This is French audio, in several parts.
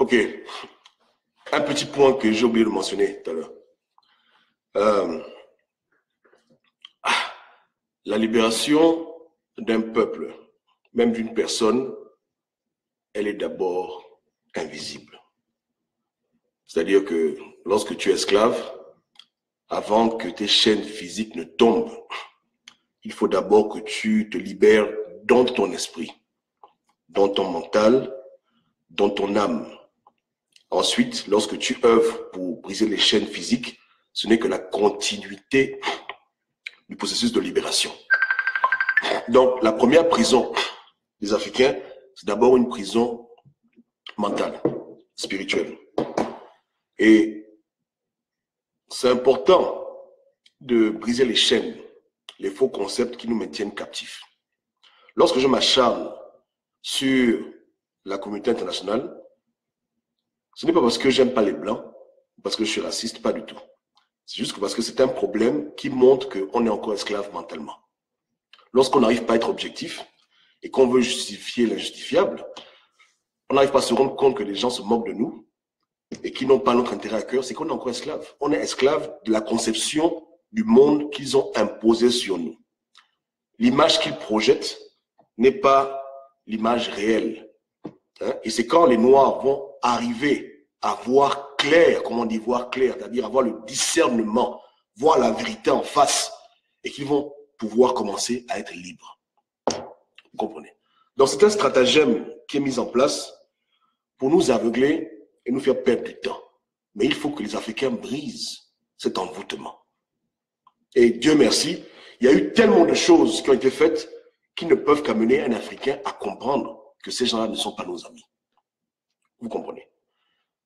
Ok. Un petit point que j'ai oublié de mentionner tout à l'heure. La libération d'un peuple, même d'une personne, elle est d'abord invisible. C'est-à-dire que lorsque tu es esclave, avant que tes chaînes physiques ne tombent, il faut d'abord que tu te libères dans ton esprit, dans ton mental, dans ton âme. Ensuite, lorsque tu œuvres pour briser les chaînes physiques, ce n'est que la continuité du processus de libération. Donc, la première prison des Africains, c'est d'abord une prison mentale, spirituelle. Et c'est important de briser les chaînes, les faux concepts qui nous maintiennent captifs. Lorsque je m'acharne sur la communauté internationale, ce n'est pas parce que j'aime pas les Blancs, parce que je suis raciste, pas du tout. C'est juste parce que c'est un problème qui montre qu'on est encore esclave mentalement. Lorsqu'on n'arrive pas à être objectif et qu'on veut justifier l'injustifiable, on n'arrive pas à se rendre compte que les gens se moquent de nous et qui n'ont pas notre intérêt à cœur, c'est qu'on est encore esclave. On est esclave de la conception du monde qu'ils ont imposé sur nous. L'image qu'ils projettent n'est pas l'image réelle. Et c'est quand les Noirs vont arriver à voir clair, comment on dit voir clair, c'est-à-dire avoir le discernement, voir la vérité en face, et qu'ils vont pouvoir commencer à être libres. Vous comprenez? Donc c'est un stratagème qui est mis en place pour nous aveugler et nous faire perdre du temps. Mais il faut que les Africains brisent cet envoûtement. Et Dieu merci, il y a eu tellement de choses qui ont été faites qui ne peuvent qu'amener un Africain à comprendre que ces gens-là ne sont pas nos amis. Vous comprenez?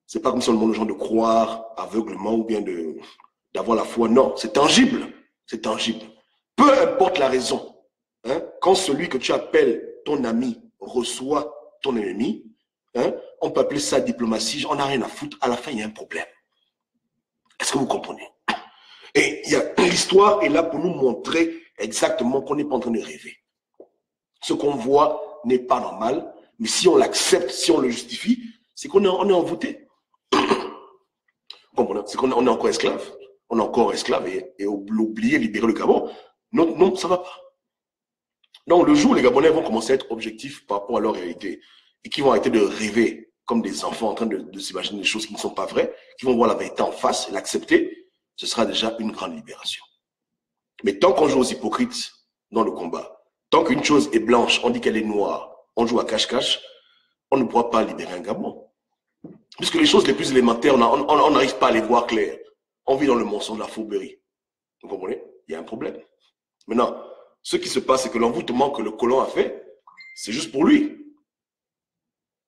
C'est pas comme si on demande aux gens de croire aveuglement ou bien d'avoir la foi. Non, c'est tangible. C'est tangible. Peu importe la raison. Quand celui que tu appelles ton ami reçoit ton ennemi, on peut appeler ça diplomatie, on n'a rien à foutre. À la fin, il y a un problème. Est-ce que vous comprenez? Et l'histoire est là pour nous montrer exactement qu'on n'est pas en train de rêver. Ce qu'on voit n'est pas normal, mais si on l'accepte, si on le justifie, c'est qu'on est envoûté. C'est qu'on est encore esclave. On est encore esclave et oublier, libérer le Gabon. Non, ça ne va pas. Donc, le jour où les Gabonais vont commencer à être objectifs par rapport à leur réalité et qui vont arrêter de rêver comme des enfants en train de s'imaginer des choses qui ne sont pas vraies, qui vont voir la vérité en face et l'accepter, ce sera déjà une grande libération. Mais tant qu'on joue aux hypocrites dans le combat, tant qu'une chose est blanche, on dit qu'elle est noire, on joue à cache-cache, on ne pourra pas libérer un Gabon. Puisque les choses les plus élémentaires, on n'arrive pas à les voir claires. On vit dans le mensonge, la fourberie. Vous comprenez? Il y a un problème. Maintenant, ce qui se passe, c'est que l'envoûtement que le colon a fait, c'est juste pour lui.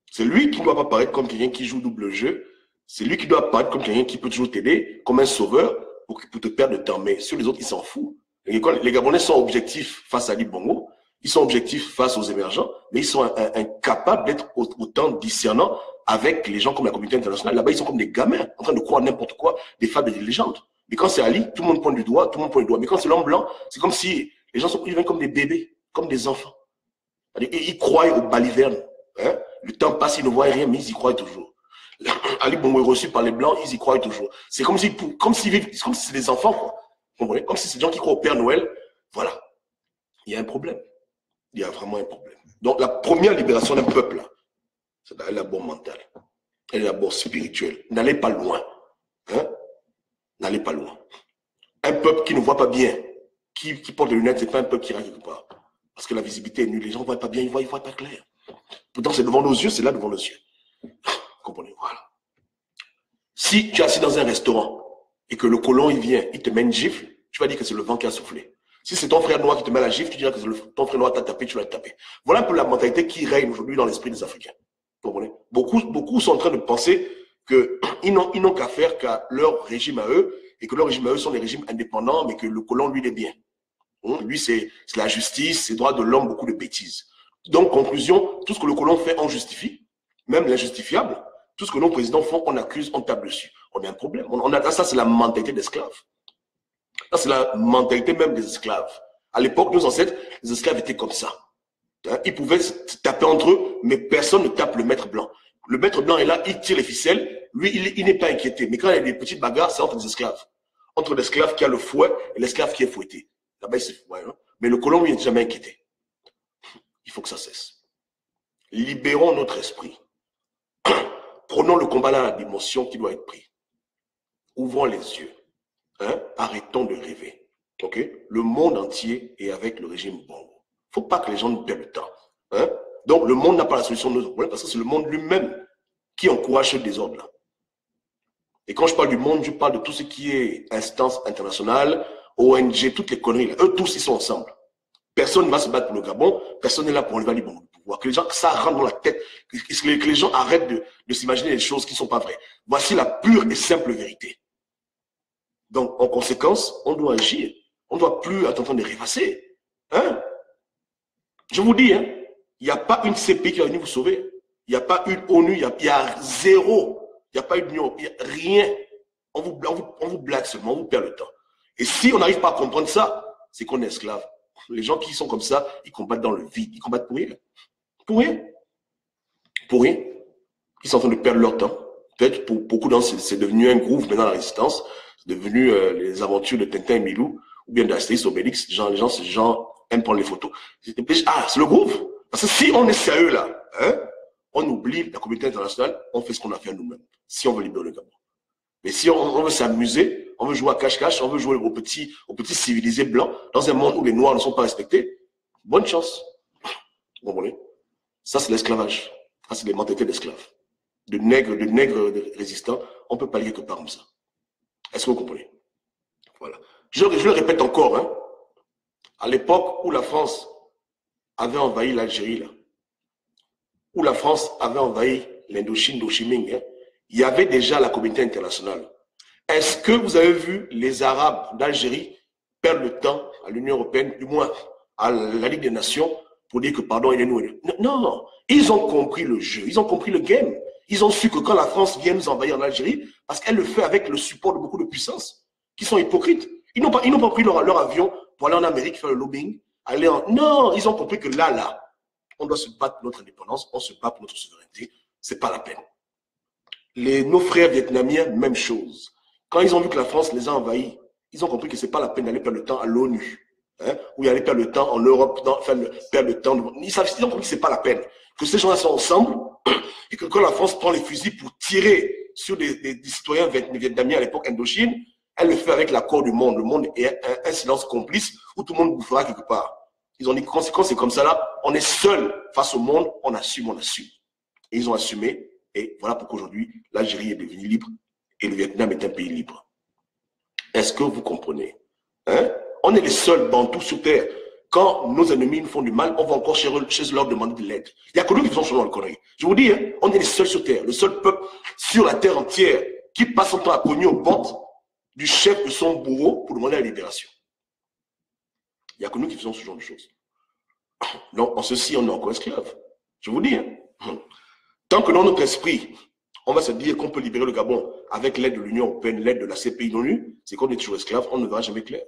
C'est lui qui ne doit pas paraître comme quelqu'un qui joue double jeu. C'est lui qui doit paraître comme quelqu'un qui peut toujours t'aider, comme un sauveur, pour te perdre de temps. Mais sur les autres, il s'en fout. Les Gabonais sont objectifs face à Ali Bongo, ils sont objectifs face aux émergents, mais ils sont incapables d'être autant discernants avec les gens comme la communauté internationale. Là-bas, ils sont comme des gamins, en train de croire n'importe quoi, des fables et des légendes. Mais quand c'est Ali, tout le monde pointe du doigt, Mais quand c'est l'homme blanc, c'est comme si les gens sont comme des bébés, comme des enfants. Ils croient aux balivernes. Le temps passe, ils ne voient rien, mais ils y croient toujours. Ali Bongo est reçu par les blancs, ils y croient toujours. C'est comme si c'est des enfants, quoi. Vous comprenez? Comme si c'est des gens qui croient au Père Noël. Voilà. Il y a un problème. Il y a vraiment un problème. Donc, la première libération d'un peuple, là, c'est d'abord mental. Elle est d'abord spirituelle. N'allez pas loin. N'allez pas loin. Un peuple qui ne voit pas bien, qui porte des lunettes, ce n'est pas un peuple qui ira quelque part. Parce que la visibilité est nulle. Les gens ne voient pas bien, ils ne voient pas clair. Pourtant, c'est devant nos yeux, c'est là devant nos yeux. Vous comprenez? Voilà. Si tu es assis dans un restaurant et que le colon, il vient, il te met une gifle, tu vas dire que c'est le vent qui a soufflé. Si c'est ton frère noir qui te met la gifle, tu diras que ton frère noir t'a tapé, tu vas te taper. Voilà un peu la mentalité qui règne aujourd'hui dans l'esprit des Africains. Vous comprenez? Beaucoup sont en train de penser qu'ils n'ont qu'à faire qu'à leur régime à eux, et que leur régime à eux sont des régimes indépendants, mais que le colon, lui, il est bien. Lui, c'est la justice, c'est droit de l'homme, beaucoup de bêtises. Donc, conclusion, tout ce que le colon fait, on justifie, même l'injustifiable. Tout ce que nos présidents font, on accuse, on tape dessus. On a un problème. Ça, c'est la mentalité d'esclave. Ça, c'est la mentalité même des esclaves. À l'époque, nos ancêtres, les esclaves étaient comme ça. Ils pouvaient se taper entre eux, mais personne ne tape le maître blanc. Le maître blanc est là, il tire les ficelles. Lui, il n'est pas inquiété. Mais quand il y a des petites bagarres, c'est entre les esclaves. Entre l'esclave qui a le fouet et l'esclave qui est fouetté. Là-bas, il se fout. Hein? Mais le colon, lui, n'est jamais inquiété. Il faut que ça cesse. Libérons notre esprit. Prenons le combat à la dimension qui doit être pris. Ouvrons les yeux. Hein? Arrêtons de rêver. Okay? Le monde entier est avec le régime Bongo. Il ne faut pas que les gens nous perdent le temps. Hein? Donc, le monde n'a pas la solution de nos problèmes parce que c'est le monde lui-même qui encourage ce désordre-là. Et quand je parle du monde, je parle de tout ce qui est instance internationale, ONG, toutes les conneries. Là. Eux tous, ils sont ensemble. Personne ne va se battre pour le Gabon. Personne n'est là pour enlever les bons pouvoir. Que les gens, ça rentre dans la tête. Que les gens arrêtent de s'imaginer des choses qui ne sont pas vraies. Voici la pure et simple vérité. Donc, en conséquence, on doit agir. On ne doit plus être en train de rêvasser. Hein? Je vous dis, hein, il n'y a pas une CPI qui va venir vous sauver. Il n'y a pas une ONU, il y a zéro. Il n'y a pas une union, il n'y a rien. On vous blague seulement, on vous perd le temps. Et si on n'arrive pas à comprendre ça, c'est qu'on est esclave. Les gens qui sont comme ça, ils combattent dans le vide. Ils combattent pour rien. Pour rien. Pour rien. Ils sont en train de perdre leur temps. Peut-être pour beaucoup d'entre eux, c'est devenu un groove maintenant la résistance. C'est devenu les aventures de Tintin et Milou, ou bien d'Astérix Obélix. Les gens aiment prendre les photos. Ah, c'est le groove. Parce que si on est sérieux là, hein, on oublie la communauté internationale, on fait ce qu'on a fait nous-mêmes. Si on veut libérer le Gabon. Mais si on veut s'amuser, on veut jouer à cache-cache, on veut jouer aux petits civilisés blancs, dans un monde où les Noirs ne sont pas respectés, bonne chance. Vous comprenez? Ça, c'est l'esclavage. Ça, c'est des mentalités d'esclaves. De nègres résistants. On ne peut pas lier quelque part comme ça. Est-ce que vous comprenez? Voilà. Je le répète encore, hein. À l'époque où la France avait envahi l'Algérie, là, où la France avait envahi l'Indochine d'Ho Chi Minh, hein, il y avait déjà la communauté internationale. Est-ce que vous avez vu les Arabes d'Algérie perdre le temps à l'Union européenne, du moins à la Ligue des Nations, pour dire que pardon, il est nous? Non, ils ont compris le jeu, ils ont compris le game. Ils ont su que quand la France vient nous envahir en Algérie, parce qu'elle le fait avec le support de beaucoup de puissances, qui sont hypocrites. Ils n'ont pas pris leur avion pour aller en Amérique faire le lobbying. Non, ils ont compris que là, on doit se battre pour notre indépendance, on se bat pour notre souveraineté. C'est pas la peine. Nos frères vietnamiens, même chose. Quand ils ont vu que la France les a envahis, ils ont compris que c'est pas la peine d'aller perdre le temps à l'ONU, hein, ou d'aller perdre le temps en Europe, perdre le temps. Ils ont compris que c'est pas la peine. Que ces gens-là sont ensemble, et que quand la France prend les fusils pour tirer sur des citoyens vietnamiens à l'époque Indochine, elle le fait avec l'accord du monde. Le monde est un silence complice où tout le monde bouffera quelque part. Ils ont dit, quand c'est comme ça là, on est seul face au monde, on assume. Et ils ont assumé, et voilà pourquoi aujourd'hui, l'Algérie est devenue libre et le Vietnam est un pays libre. Est-ce que vous comprenez? Hein? On est les seuls bantous sur terre. Quand nos ennemis nous font du mal, on va encore chez eux leur demander de l'aide. Il n'y a que nous qui faisons ce genre de conneries. Je vous dis, hein, on est les seuls sur terre, le seul peuple sur la terre entière qui passe son temps à cogner aux portes du chef de son bourreau pour demander la libération. Il n'y a que nous qui faisons ce genre de choses. Donc, en ceci, on est encore esclaves. Je vous dis, hein. Tant que dans notre esprit, on va se dire qu'on peut libérer le Gabon avec l'aide de l'Union européenne, l'aide de la CPI de l'ONU, c'est qu'on est toujours esclave, on ne verra jamais clair.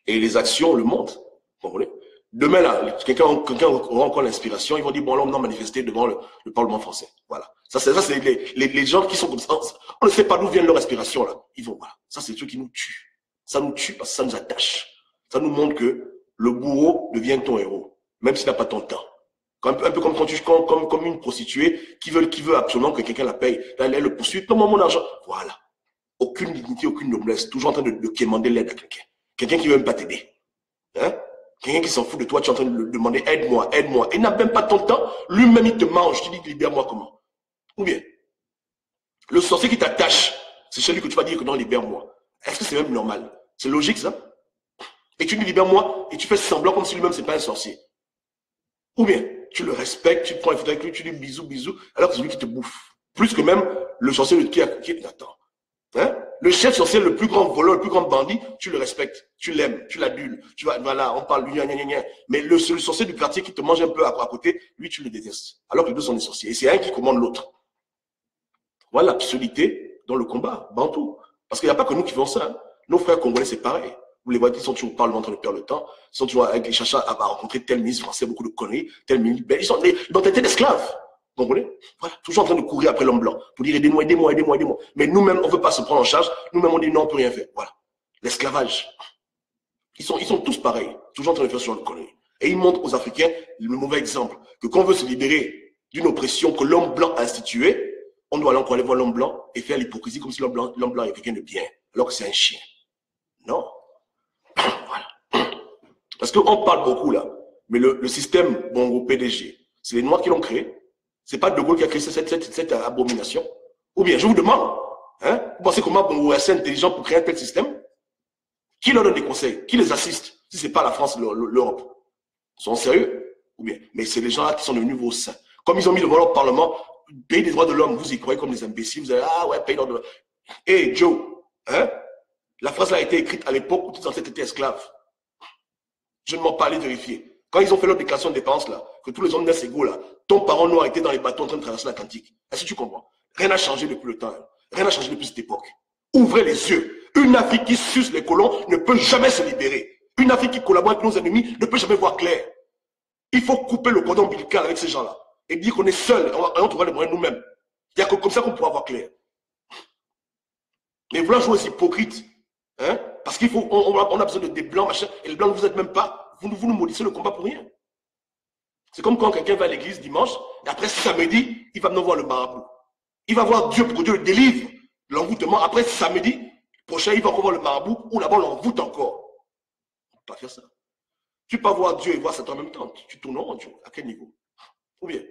Et les actions le montrent. Vous comprenez? Demain, là, quelqu'un aura encore l'inspiration, ils vont dire, bon, là, on a manifesté devant le Parlement français. Voilà. Ça, c'est les gens qui sont comme ça. On ne sait pas d'où vient leur inspiration, là. Ils vont, voilà. Ça, c'est des trucs qui nous tuent. Ça nous tue parce que ça nous attache. Ça nous montre que le bourreau devient ton héros, même s'il n'a pas ton temps. Un peu comme une prostituée qui veut absolument que quelqu'un la paye. Elle le poursuit, donne-moi mon argent. Voilà. Aucune dignité, aucune noblesse. Toujours en train de quémander l'aide à quelqu'un. Quelqu'un qui ne veut même pas t'aider. Hein? Quelqu'un qui s'en fout de toi, tu es en train de lui demander aide-moi. Il n'a même pas ton temps. Lui-même, il te mange. Tu dis libère-moi comment? Ou bien, le sorcier qui t'attache, c'est celui que tu vas dire que non, libère-moi. Est-ce que c'est même normal? C'est logique, ça? Et tu dis libère-moi et tu fais semblant comme si lui-même, c'est pas un sorcier. Ou bien, tu le respectes, tu prends une photo avec lui, tu dis bisous, alors que c'est lui qui te bouffe. Plus que même le sorcier qui attends. Hein? Le chef sorcier, le plus grand voleur, le plus grand bandit, tu le respectes, tu l'aimes, tu l'adules. Tu vas, voilà, on parle lui, mais le sorcier du quartier qui te mange un peu à côté, lui, tu le détestes. Alors que les deux sont des sorciers. Et c'est un qui commande l'autre. Voilà l'absurdité dans le combat, bantou. Parce qu'il n'y a pas que nous qui faisons ça. Hein. Nos frères congolais, c'est pareil. Vous les voyez, ils sont toujours au Parlement en train de perdre le temps. Ils sont toujours avec les chercheurs à rencontrer tel ministre français, beaucoup de conneries, tel ministre. Ils sont des mentalités d'esclaves. Vous comprenez? Voilà, toujours en train de courir après l'homme blanc pour dire aidez-moi, aidez-moi, aidez-moi, aidez-moi. Mais nous-mêmes, on ne veut pas se prendre en charge. Nous-mêmes, on dit non, on ne peut rien faire. Voilà. L'esclavage. Ils sont tous pareils, toujours en train de faire ce genre de conneries. Et ils montrent aux Africains le mauvais exemple, que quand on veut se libérer d'une oppression que l'homme blanc a instituée, on doit encore aller voir l'homme blanc et faire l'hypocrisie comme si l'homme blanc est quelqu'un de bien, alors que c'est un chien. Non. Voilà. Parce qu'on parle beaucoup là, mais le système Bongo PDG, c'est les Noirs qui l'ont créé. C'est pas De Gaulle qui a créé cette abomination. Ou bien, je vous demande, hein, vous pensez comment Bongo est assez intelligent pour créer un tel système? Qui leur donne des conseils? Qui les assiste? Si ce n'est pas la France, l'Europe. Ils sont sérieux? Ou bien? Mais c'est les gens là qui sont devenus vos saints. Comme ils ont mis devant leur parlement, pays des droits de l'homme, vous y croyez comme des imbéciles. Vous allez, ah ouais, pays des droits de l'homme. Hé, Joe, hein? La phrase là a été écrite à l'époque où tu étais esclave. Je ne m'en pas allé vérifier. Quand ils ont fait leur déclaration de dépenses là, que tous les hommes naissent égaux là, ton parent noir était dans les bateaux en train de traverser l'Atlantique. Est-ce que tu comprends? Rien n'a changé depuis le temps. Hein. Rien n'a changé depuis cette époque. Ouvrez les yeux. Une Afrique qui suce les colons ne peut jamais se libérer. Une Afrique qui collabore avec nos ennemis ne peut jamais voir clair. Il faut couper le cordon ombilical avec ces gens-là et dire qu'on est seul et on trouvera les moyens nous-mêmes. Il n'y a que comme ça qu'on pourra voir clair. Mais vouloir jouer aux hypocrites, hein, parce qu'il faut, on a besoin de des blancs, machin, et les blancs ne vous êtes même pas, vous nous maudissez le combat pour rien. C'est comme quand quelqu'un va à l'église dimanche, et après samedi, il va venir voir le marabout. Il va voir Dieu pour que Dieu le délivre, l'envoûtement. Après samedi prochain, il va encore voir le marabout, ou là-bas on l'envoûte encore. On ne peut pas faire ça. Tu ne peux pas voir Dieu et voir Satan en même temps. Tu tournes en rond, Dieu. À quel niveau? Ou bien,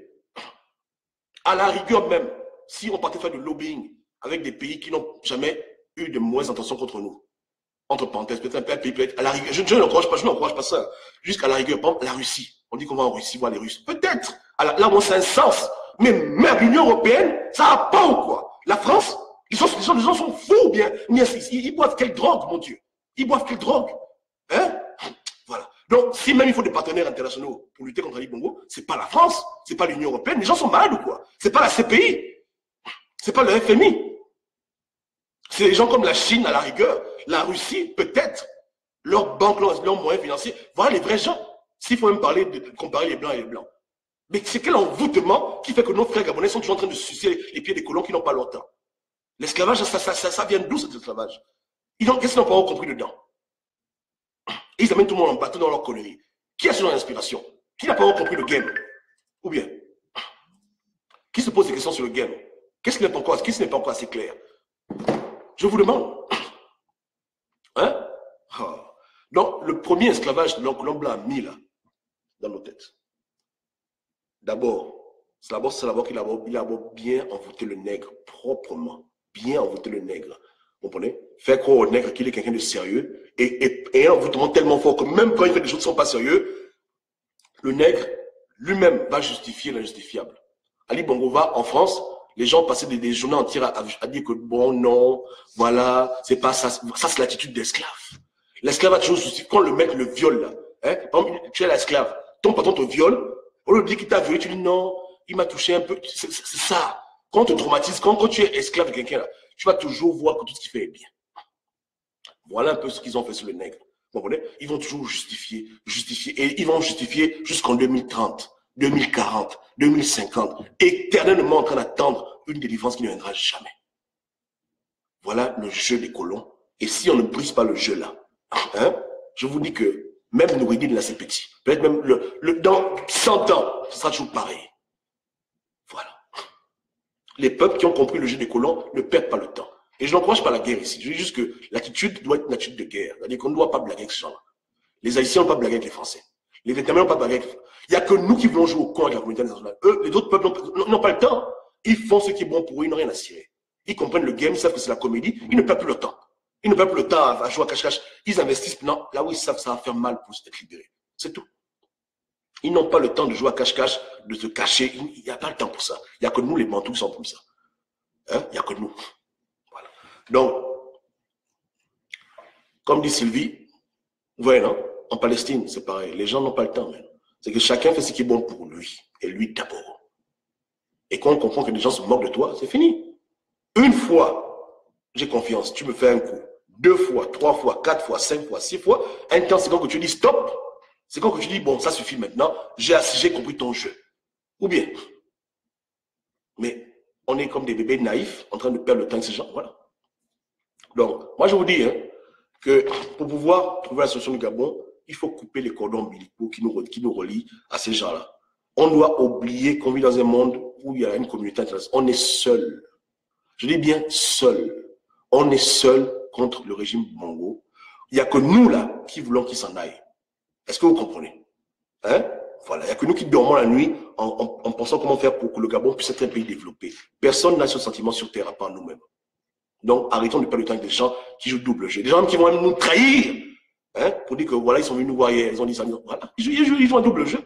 à la rigueur même, si on partait faire du lobbying avec des pays qui n'ont jamais eu de mauvaises intentions contre nous, entre parenthèses, peut-être un pays, peut-être à la rigueur, je n'encourage pas ça. Jusqu'à la rigueur, par exemple, la Russie. On dit qu'on va en Russie voir les Russes. Peut-être. Là, bon, c'est un sens. Mais même l'Union européenne, ça n'a pas ou quoi? La France, les gens sont fous, bien. Ils boivent quelle drogue, mon Dieu? Ils boivent quelle drogue? Hein? Voilà. Donc, si même il faut des partenaires internationaux pour lutter contre les Bongo, c'est pas la France, c'est pas l'Union européenne. Les gens sont malades ou quoi? C'est pas la CPI. C'est pas le FMI. C'est des gens comme la Chine, à la rigueur, la Russie, peut-être, leurs banques, leurs moyens financiers. Voilà les vrais gens. S'il faut même parler de comparer les blancs et les blancs. Mais c'est quel envoûtement qui fait que nos frères gabonais sont toujours en train de sucer les pieds des colons qui n'ont pas leur temps? L'esclavage, ça vient d'où cet esclavage? Qu'est-ce qu'ils n'ont pas compris dedans? Ils amènent tout le monde en bateau dans leur connerie. Qui a son inspiration? Qui n'a pas compris le game? Ou bien, qui se pose des questions sur le game? Qu'est-ce qui n'est pas encore assez clair? Je vous demande. Hein? Donc, le premier esclavage que l'homme blanc a mis là, dans nos têtes. D'abord, c'est d'abord qu'il a bien envoûté le nègre, proprement. Bien envoûté le nègre. Vous comprenez? Faire croire au nègre qu'il est quelqu'un de sérieux et un envoûtement tellement fort que même quand il fait des choses qui ne sont pas sérieuses, le nègre lui-même va justifier l'injustifiable. Ali Bongo va en France, les gens passaient des journées entières à dire que bon, non, voilà, c'est pas ça. Ça, c'est l'attitude d'esclave. L'esclave a toujours justifié. Quand le mec le viole, là, hein, par exemple, tu es l'esclave, ton patron te viole, on lui dit qu'il t'a violé, tu dis non, il m'a touché un peu. C'est ça. Quand on te traumatise, quand tu es esclave de quelqu'un, là, tu vas toujours voir que tout ce qu'il fait est bien. Voilà un peu ce qu'ils ont fait sur le nègre. Vous comprenez? Ils vont toujours justifier, et ils vont justifier jusqu'en 2030, 2040, 2050, éternellement en train d'attendre une délivrance qui ne viendra jamais. Voilà le jeu des colons. Et si on ne brise pas le jeu là, hein, je vous dis que même Noureddin là c'est petit. Peut-être même dans 100 ans, ce sera toujours pareil. Voilà. Les peuples qui ont compris le jeu des colons ne perdent pas le temps. Et je n'encourage pas la guerre ici. Je dis juste que l'attitude doit être une attitude de guerre. C'est-à-dire qu'on ne doit pas blaguer avec ces gens-là. Les Haïtiens n'ont pas blagué avec les Français. Les Vietnamiens n'ont pas blagué avec les Français. Il n'y a que nous qui voulons jouer au con avec la communauté internationale. Eux, les autres peuples n'ont pas le temps. Ils font ce qui est bon pour eux, ils n'ont rien à cirer. Ils comprennent le game, ils savent que c'est la comédie. Ils ne perdent plus le temps. Ils ne perdent plus le temps à jouer à cache-cache. Ils investissent maintenant là où ils savent que ça va faire mal pour s'être libérés. C'est tout. Ils n'ont pas le temps de jouer à cache-cache, de se cacher. Il n'y a pas le temps pour ça. Il n'y a que nous, les Bantous, qui sont comme ça. Hein? Il n'y a que nous. Voilà. Donc, comme dit Sylvie, vous voyez, non? En Palestine, c'est pareil. Les gens n'ont pas le temps, même. C'est que chacun fait ce qui est bon pour lui. Et lui d'abord. Et quand on comprend que les gens se moquent de toi, c'est fini. Une fois, j'ai confiance, tu me fais un coup. 2 fois, 3 fois, 4 fois, 5 fois, 6 fois. Un temps, c'est quand que tu dis stop. C'est quand que tu dis, bon, ça suffit maintenant. J'ai compris ton jeu. Ou bien, Mais on est comme des bébés naïfs en train de perdre le temps avec ces gens. Voilà. Donc, moi, je vous dis que pour pouvoir trouver la solution du Gabon, il faut couper les cordons ombilicaux qui nous relient à ces gens-là. On doit oublier qu'on vit dans un monde où il y a une communauté internationale. On est seul. Je dis bien seul. On est seul contre le régime Bongo. Il n'y a que nous, là, qui voulons qu'il s'en aille. Est-ce que vous comprenez? Hein? Voilà. Il n'y a que nous qui dormons la nuit en pensant comment faire pour que le Gabon puisse être un pays développé. Personne n'a ce sentiment sur terre à part nous-mêmes. Donc, arrêtons de perdre le temps avec des gens qui jouent double jeu. Des gens qui vont même nous trahir. Hein, pour dire que voilà, ils sont venus nous voir hier, ils ont dit ça. Voilà. Ils jouent un double jeu.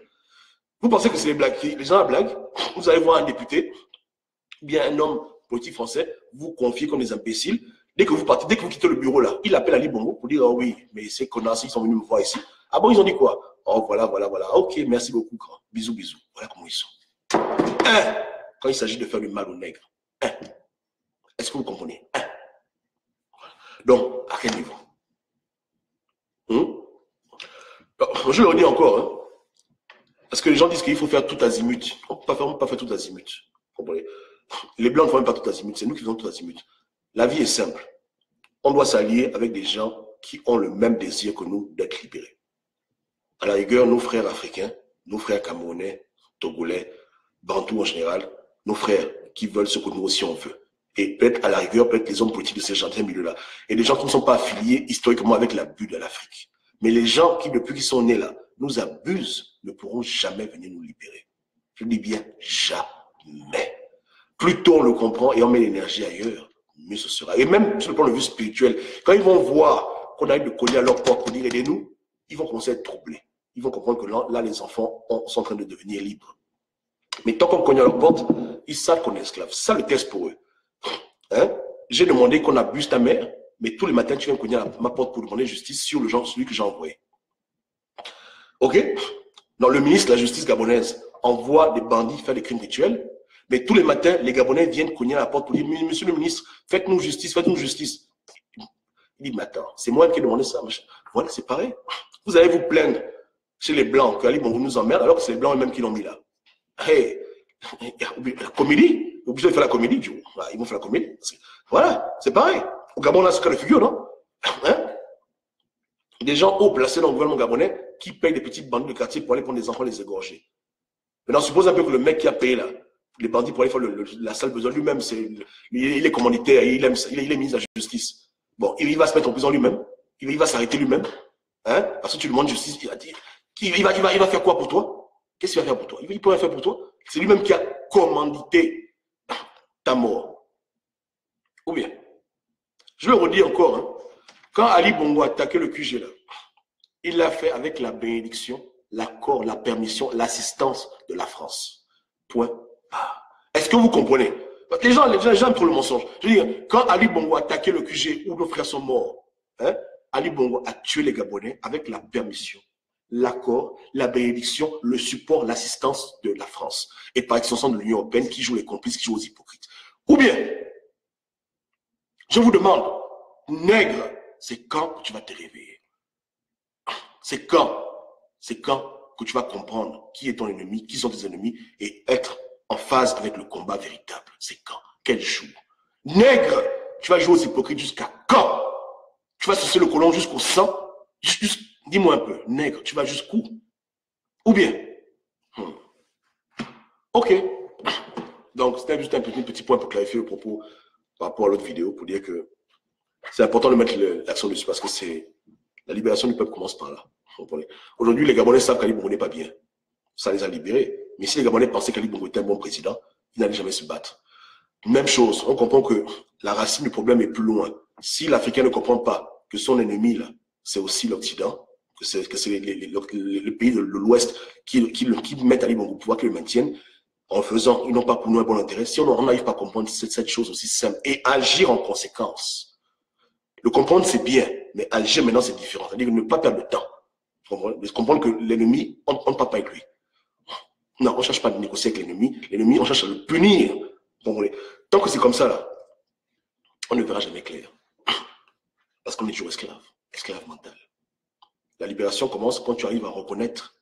Vous pensez que c'est les blagues? Les gens à blague. Vous allez voir un député, bien un homme politique français, vous confiez comme des imbéciles. Dès que vous partez, dès que vous quittez le bureau là, il appelle Ali Bongo pour dire oh oui, mais ces connards, ils sont venus me voir ici. Ah bon, ils ont dit quoi? Oh voilà, voilà, voilà. Ok, merci beaucoup, grand. Bisous, bisous. Voilà comment ils sont. Quand il s'agit de faire du mal aux nègres. Est-ce que vous comprenez? Donc, à quel niveau? Je le redis encore, hein, parce que les gens disent qu'il faut faire tout azimut. On ne peut pas faire tout azimut. Comprenez? Les Blancs ne font même pas tout azimut, c'est nous qui faisons tout azimut. La vie est simple. On doit s'allier avec des gens qui ont le même désir que nous d'être libérés. À la rigueur, nos frères africains, nos frères camerounais, togolais, bantous en général, nos frères qui veulent ce que nous aussi on veut. Et peut-être à la rigueur, peut-être les hommes politiques de ces gens, de ces milieux-là. Et des gens qui ne sont pas affiliés historiquement avec la bulle de l'Afrique. Mais les gens qui, depuis qu'ils sont nés là, nous abusent, ne pourront jamais venir nous libérer. Je dis bien jamais. Plus tôt on le comprend et on met l'énergie ailleurs, mieux ce sera. Et même sur le plan de vue spirituel, quand ils vont voir qu'on a eu de cogner à leur porte pour dire aidez-nous, ils vont commencer à être troublés. Ils vont comprendre que là les enfants sont en train de devenir libres. Mais tant qu'on cogne à leur porte, ils savent qu'on est esclave. C'est ça le test pour eux. Hein? J'ai demandé qu'on abuse ta mère, mais tous les matins, tu viens cogner à ma porte pour demander justice sur le genre, celui que j'ai envoyé. OK? Donc, le ministre de la Justice gabonaise envoie des bandits faire des crimes rituels, mais tous les matins, les Gabonais viennent cogner à la porte pour dire monsieur le ministre, faites-nous justice, faites-nous justice. Il dit mais attends, c'est moi qui ai demandé ça. Voilà, c'est pareil. Vous allez vous plaindre chez les Blancs que Ali Bongo nous emmerde, alors que c'est les Blancs eux-mêmes qui l'ont mis là. Hey, la comédie, obligé de faire la comédie, ils vont faire la comédie. Voilà, c'est pareil. Au Gabon, on a ce cas de figure, non? Hein? Des gens haut placés dans le gouvernement gabonais qui payent des petites bandits de quartier pour aller prendre des enfants les égorger. Maintenant, suppose un peu que le mec qui a payé là, les bandits pour aller faire la sale besoin lui-même, il est commanditaire, il est ministre de la Justice. Bon, il va se mettre en prison lui-même, il va s'arrêter lui-même, hein, parce que tu demandes justice, il va faire quoi pour toi? Qu'est-ce qu'il va faire pour toi? Il peut rien faire pour toi. C'est lui-même qui a commandité ta mort. Ou bien, je le redis encore, hein, quand Ali Bongo a attaqué le QG là, il l'a fait avec la bénédiction, l'accord, la permission, l'assistance de la France. Point. Est-ce que vous comprenez? Les gens aiment trop le mensonge. Je veux dire, quand Ali Bongo a attaqué le QG où nos frères sont morts, hein, Ali Bongo a tué les Gabonais avec la permission, l'accord, la bénédiction, le support, l'assistance de la France. Et par extension de l'Union européenne qui joue les complices, qui joue aux hypocrites. Ou bien, je vous demande, nègre, c'est quand que tu vas te réveiller? C'est quand que tu vas comprendre qui est ton ennemi, qui sont tes ennemis et être en phase avec le combat véritable. C'est quand? Quel jour? Nègre, tu vas jouer aux hypocrites jusqu'à quand? Tu vas sucer le colon jusqu'au sang? Dis-moi un peu, nègre, tu vas jusqu'où? Ou bien? Ok. Donc, c'était juste un petit point pour clarifier le propos par rapport à l'autre vidéo, pour dire que c'est important de mettre l'accent dessus parce que c'est la libération du peuple commence par là. Aujourd'hui, les Gabonais savent qu'Ali Bongo n'est pas bien. Ça les a libérés. Mais si les Gabonais pensaient qu'Ali Bongo était un bon président, ils n'allaient jamais se battre. Même chose, on comprend que la racine du problème est plus loin. Si l'Africain ne comprend pas que son ennemi, là, c'est aussi l'Occident, que c'est le pays de l'Ouest qui mettent Ali Bongo au pouvoir, qui le maintiennent, en faisant, ils n'ont pas pour nous un bon intérêt. Si on n'arrive pas à comprendre cette chose aussi simple et agir en conséquence, le comprendre c'est bien, mais agir maintenant c'est différent. C'est-à-dire ne pas perdre de temps. Comprendre que l'ennemi, on ne parle pas avec lui. Non, on ne cherche pas à négocier avec l'ennemi. L'ennemi, on cherche à le punir. Tant que c'est comme ça, là, on ne verra jamais clair. Parce qu'on est toujours esclave. Esclave mental. La libération commence quand tu arrives à reconnaître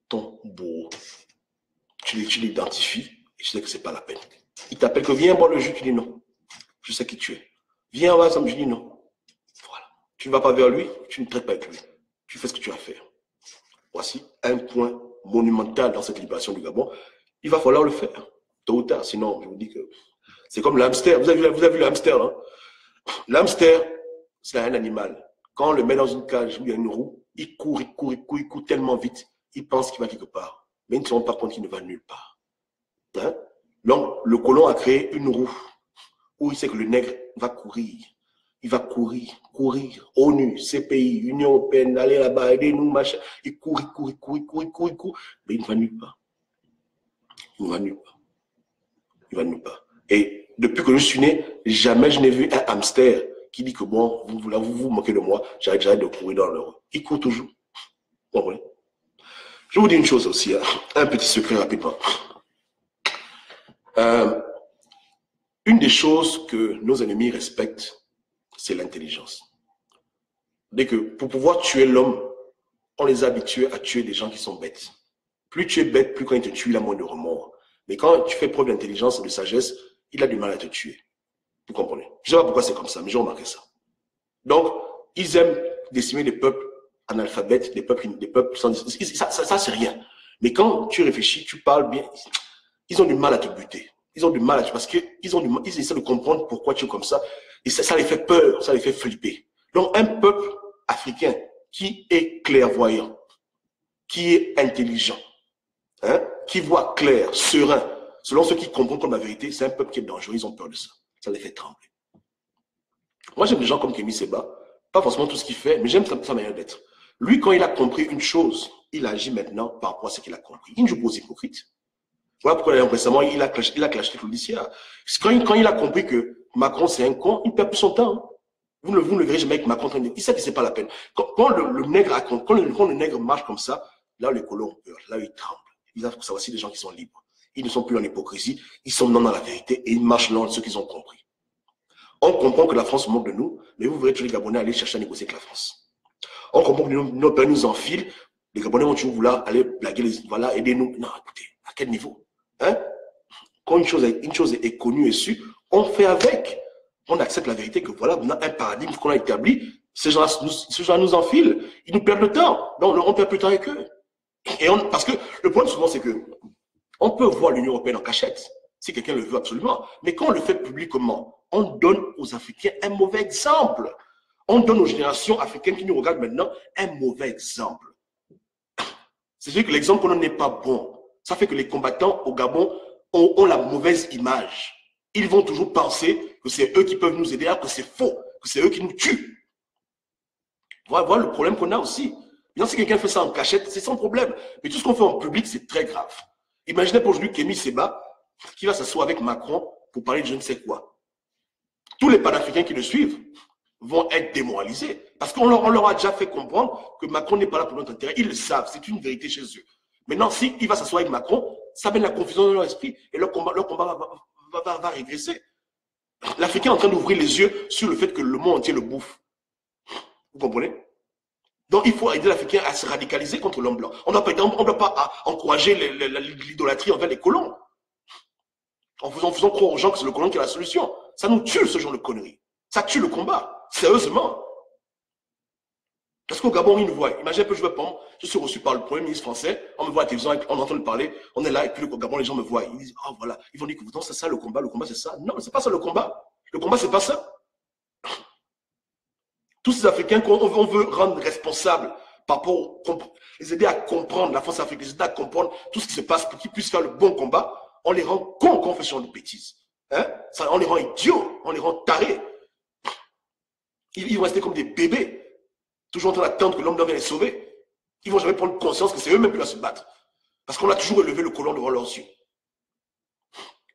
ton bourreau. Tu l'identifies et tu sais que ce n'est pas la peine. Il t'appelle que viens boire le jus, tu dis non. Je sais qui tu es. Viens, on va ensemble, je dis non. Voilà. Tu ne vas pas vers lui, tu ne traites pas avec lui. Tu fais ce que tu as à faire. Voici un point monumental dans cette libération du Gabon. Il va falloir le faire, tôt ou tard. Sinon, je vous dis que c'est comme l'hamster. Vous avez vu l'hamster, hein? L'hamster, c'est un animal. Quand on le met dans une cage où il y a une roue, il court tellement vite, il pense qu'il va quelque part. Mais il ne se rend pas compte qu'il ne va nulle part. Hein? Donc, le colon a créé une roue où il sait que le nègre va courir. Il va courir. ONU, CPI, Union européenne, aller là-bas, aidez-nous, machin. Il court. Mais il ne va nulle part. Il ne va nulle part. Et depuis que je suis né, jamais je n'ai vu un hamster qui dit que bon, vous moquez de moi, j'arrête de courir dans le rue. Il court toujours. Bon, ouais. Je vous dis une chose aussi, hein, un petit secret rapidement. Une des choses que nos ennemis respectent, c'est l'intelligence. Dès que pour pouvoir tuer l'homme, on les a habitués à tuer des gens qui sont bêtes. Plus tu es bête, plus quand il te tue, il a moins de remords. Mais quand tu fais preuve d'intelligence et de sagesse, il a du mal à te tuer. Vous comprenez? Je ne sais pas pourquoi c'est comme ça, mais j'ai remarqué ça. Donc, ils aiment décimer des peuples analphabètes, des peuples sans... Ça c'est rien. Mais quand tu réfléchis, tu parles bien, ils ont du mal à te buter. Ils ont du mal à te... Parce qu'ils essaient de comprendre pourquoi tu es comme ça. Et ça les fait peur, ça les fait flipper. Donc, un peuple africain qui est clairvoyant, qui est intelligent, hein, qui voit clair, serein, selon ceux qui comprennent comme la vérité, c'est un peuple qui est dangereux, ils ont peur de ça. Ça les fait trembler. Moi, j'aime des gens comme Kémy Séba, pas forcément tout ce qu'il fait, mais j'aime sa manière d'être. Lui, quand il a compris une chose, il agit maintenant par rapport à ce qu'il a compris. Il ne joue pas aux hypocrites. Voilà pourquoi récemment, il a clashé avec l'Odyssea. Quand il a compris que Macron, c'est un con, il perd plus son temps. Vous ne le verrez jamais avec Macron. Il sait que c'est pas la peine. Quand le nègre marche comme ça, là, les colons ont peur. Là, ils tremblent. Ils savent que ça aussi des gens qui sont libres. Ils ne sont plus en hypocrisie. Ils sont dans la vérité et ils marchent dans ce qu'ils ont compris. On comprend que la France se moque de nous, mais vous verrez tous les Gabonais aller chercher à négocier avec la France. On comprend que nos pères nous enfilent. Les Gabonais vont toujours vouloir aller blaguer, voilà, aider-nous. Non, écoutez, à quel niveau? Hein? Quand une chose est connue et su, on fait avec. On accepte la vérité que voilà, on a un paradigme qu'on a établi. Ces gens nous enfilent. Ils nous perdent le temps. Donc, on perd plus de temps avec eux. Parce que le problème souvent, c'est que on peut voir l'Union européenne en cachette, si quelqu'un le veut absolument. Mais quand on le fait publiquement, on donne aux Africains un mauvais exemple. On donne aux générations africaines qui nous regardent maintenant un mauvais exemple. C'est-à-dire que l'exemple qu'on n'est pas bon. Ça fait que les combattants au Gabon ont la mauvaise image. Ils vont toujours penser que c'est eux qui peuvent nous aider, alors que c'est faux, que c'est eux qui nous tuent. Voilà le problème qu'on a aussi. Maintenant, si quelqu'un fait ça en cachette, c'est sans problème. Mais tout ce qu'on fait en public, c'est très grave. Imaginez pour aujourd'hui Kémy Séba qui va s'asseoir avec Macron pour parler de je ne sais quoi. Tous les panafricains qui le suivent vont être démoralisés. Parce qu'on leur a déjà fait comprendre que Macron n'est pas là pour notre intérêt. Ils le savent, c'est une vérité chez eux. Maintenant, s'il va s'asseoir avec Macron, ça met la confusion dans leur esprit et leur combat va régresser. L'Africain est en train d'ouvrir les yeux sur le fait que le monde entier le bouffe. Vous comprenez? Donc, il faut aider l'Africain à se radicaliser contre l'homme blanc. On ne doit pas encourager l'idolâtrie envers les colons. En faisant croire aux gens que c'est le colon qui a la solution. Ça nous tue, ce genre de conneries. Ça tue le combat. Sérieusement. Parce qu'au Gabon, ils nous voient. Imaginez un peu, je suis reçu par le Premier ministre français, on me voit à la télévision, on entend le parler, on est là, et puis au Gabon, les gens me voient. Ils disent, oh voilà, ils vont dire que c'est ça le combat c'est ça. Non, c'est pas ça le combat. Le combat, c'est pas ça. Tous ces Africains qu'on veut rendre responsables par rapport, les aider à comprendre la force africaine, les aider à comprendre tout ce qui se passe pour qu'ils puissent faire le bon combat, on les rend cons quand on fait ce genre de bêtises. Hein? On les rend idiots, on les rend tarés. Ils vont rester comme des bébés. Toujours en train d'attendre que l'homme blanc vienne les sauver. Ils ne vont jamais prendre conscience que c'est eux-mêmes qui vont se battre. Parce qu'on a toujours élevé le colon devant leurs yeux.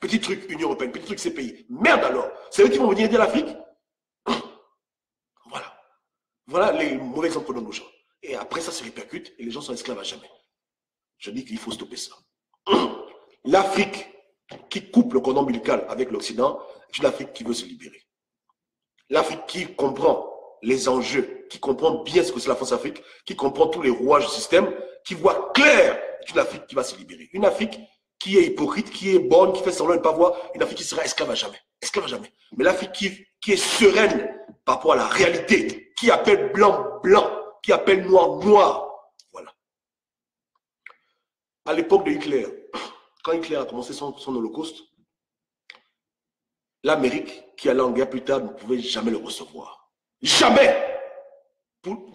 Petit truc Union européenne, petit truc CPI. Merde alors. C'est eux qui vont venir aider l'Afrique. Voilà. Voilà les mauvais exemples qu'on donne aux gens. Et après ça se répercute et les gens sont esclaves à jamais. Je dis qu'il faut stopper ça. L'Afrique qui coupe le cordon ombilical avec l'Occident, c'est l'Afrique qui veut se libérer. L'Afrique qui comprend les enjeux, qui comprend bien ce que c'est la France-Afrique, qui comprend tous les rouages du système, qui voit clair qu'une Afrique qui va se libérer. Une Afrique qui est hypocrite, qui est bonne, qui fait semblant de ne pas voir, une Afrique qui sera esclave à jamais. Esclave à jamais. Mais l'Afrique qui est sereine par rapport à la réalité, qui appelle blanc, blanc, qui appelle noir, noir. Voilà. À l'époque de Hitler, quand Hitler a commencé son holocauste, l'Amérique, qui allait en guerre plus tard, ne pouvait jamais le recevoir. Jamais!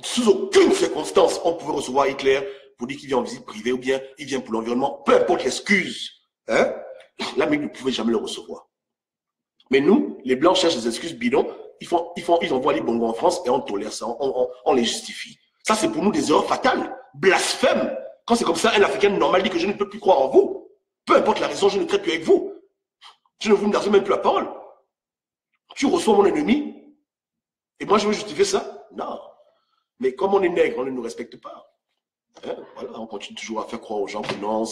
Sous aucune circonstance, on pouvait recevoir Hitler pour dire qu'il vient en visite privée ou bien il vient pour l'environnement, peu importe l'excuse. Hein? L'Amérique ne pouvait jamais le recevoir. Mais nous, les Blancs cherchent des excuses bidons, ils envoient les bongos en France et on tolère ça, on les justifie. Ça, c'est pour nous des erreurs fatales, blasphèmes. Quand c'est comme ça, un Africain normal dit que je ne peux plus croire en vous. Peu importe la raison, je ne traite plus avec vous. Je ne vous n'arrive même plus la parole. Tu reçois mon ennemi et moi je veux justifier ça? Non. Mais comme on est nègre, on ne nous respecte pas. Hein? Voilà, on continue toujours à faire croire aux gens que non,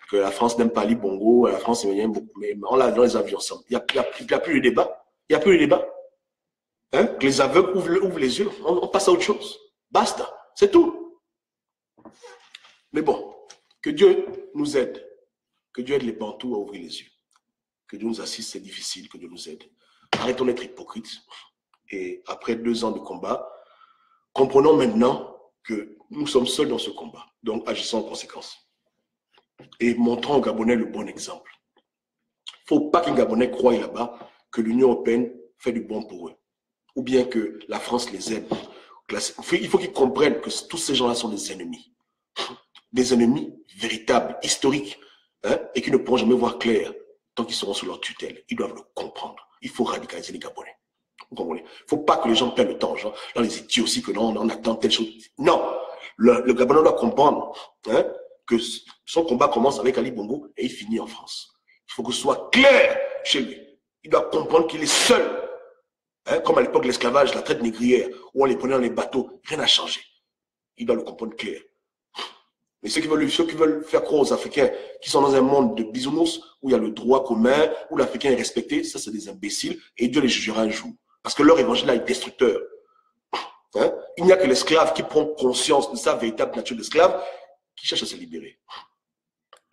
que la France n'aime pas les bongos, la France aime beaucoup, mais on l'a dans les avions ensemble. Il n'y a plus de débat. Il n'y a plus de débat. Hein? Que les aveugles ouvrent les yeux, on passe à autre chose. Basta. C'est tout. Mais bon, que Dieu nous aide. Que Dieu aide les Bantous à ouvrir les yeux. Que Dieu nous assiste, c'est difficile, que Dieu nous aide. Arrêtons d'être hypocrites. Et après 2 ans de combat, comprenons maintenant que nous sommes seuls dans ce combat. Donc, agissons en conséquence. Et montrons aux Gabonais le bon exemple. Il ne faut pas qu'un Gabonais croie là-bas que l'Union européenne fait du bon pour eux. Ou bien que la France les aide. Il faut qu'ils comprennent que tous ces gens-là sont des ennemis. Des ennemis véritables, historiques, hein, et qui ne pourront jamais voir clair tant qu'ils seront sous leur tutelle. Ils doivent le comprendre. Il faut radicaliser les Gabonais. Vous comprenez? Il ne faut pas que les gens perdent le temps. Genre, dans les idiots aussi, que non, on attend telle chose. Non, le Gabonais doit comprendre, hein, que son combat commence avec Ali Bongo et il finit en France. Il faut que ce soit clair chez lui. Il doit comprendre qu'il est seul. Hein, comme à l'époque de l'esclavage, la traite négrière, où on les prenait dans les bateaux, rien n'a changé. Il doit le comprendre clair. Mais ceux qui veulent faire croire aux Africains qui sont dans un monde de bisounours, où il y a le droit commun, où l'Africain est respecté, ça c'est des imbéciles, et Dieu les jugera un jour. Parce que leur évangile là est destructeur. Hein? Il n'y a que l'esclave qui prend conscience de sa véritable nature d'esclave, qui cherche à se libérer.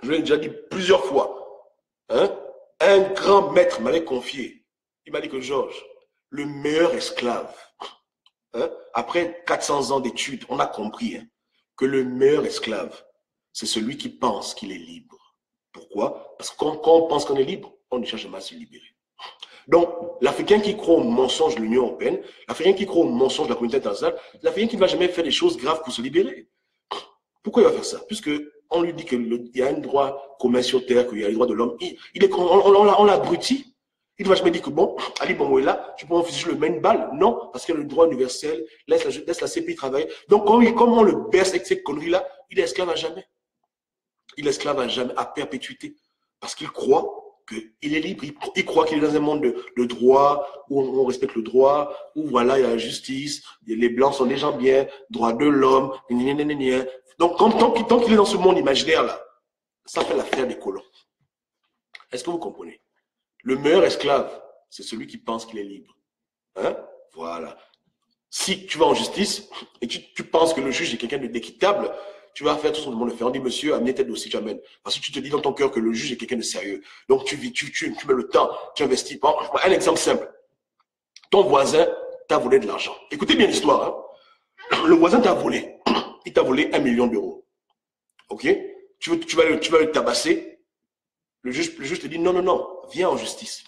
Je l'ai déjà dit plusieurs fois. Hein? Un grand maître m'avait confié. Il m'a dit que Georges, le meilleur esclave, hein? Après 400 ans d'études, on a compris, hein, que le meilleur esclave, c'est celui qui pense qu'il est libre. Pourquoi? Parce que quand on pense qu'on est libre, on ne cherche jamais à se libérer. Donc, l'Africain qui croit au mensonge de l'Union européenne, l'Africain qui croit au mensonge de la communauté internationale, l'Africain qui ne va jamais faire des choses graves pour se libérer. Pourquoi il va faire ça? Puisque on lui dit qu'il y a un droit commun sur terre, qu'il y a les droits de l'homme, on l'a abruti. Il ne va jamais dire que bon, Ali Bongo est là, tu peux en fusil, je le mets une balle. Non, parce que le droit universel laisse la CPI travailler. Donc, comme on le berce avec ces conneries-là, il est esclave à jamais. Il est esclave à jamais, à perpétuité. Parce qu'il croit qu'il est libre, il croit qu'il est dans un monde de droit, où on respecte le droit, où voilà, il y a la justice, les Blancs sont des gens bien, droit de l'homme, donc tant qu'il est dans ce monde imaginaire-là, ça fait l'affaire des colons. Est-ce que vous comprenez? Le meilleur esclave, c'est celui qui pense qu'il est libre. Hein? Voilà. Si tu vas en justice et tu penses que le juge est quelqu'un d'équitable, tu vas faire tout son monde le faire. On dit, monsieur, amenez tel dossier, tu amènes. Parce que tu te dis dans ton cœur que le juge est quelqu'un de sérieux. Donc, tu mets le temps, tu investis. Bon, un exemple simple. Ton voisin t'a volé de l'argent. Écoutez bien l'histoire. Hein? Le voisin t'a volé. Il t'a volé 1 million d'euros. OK? Tu vas le tabasser. Le juge te dit, non, viens en justice.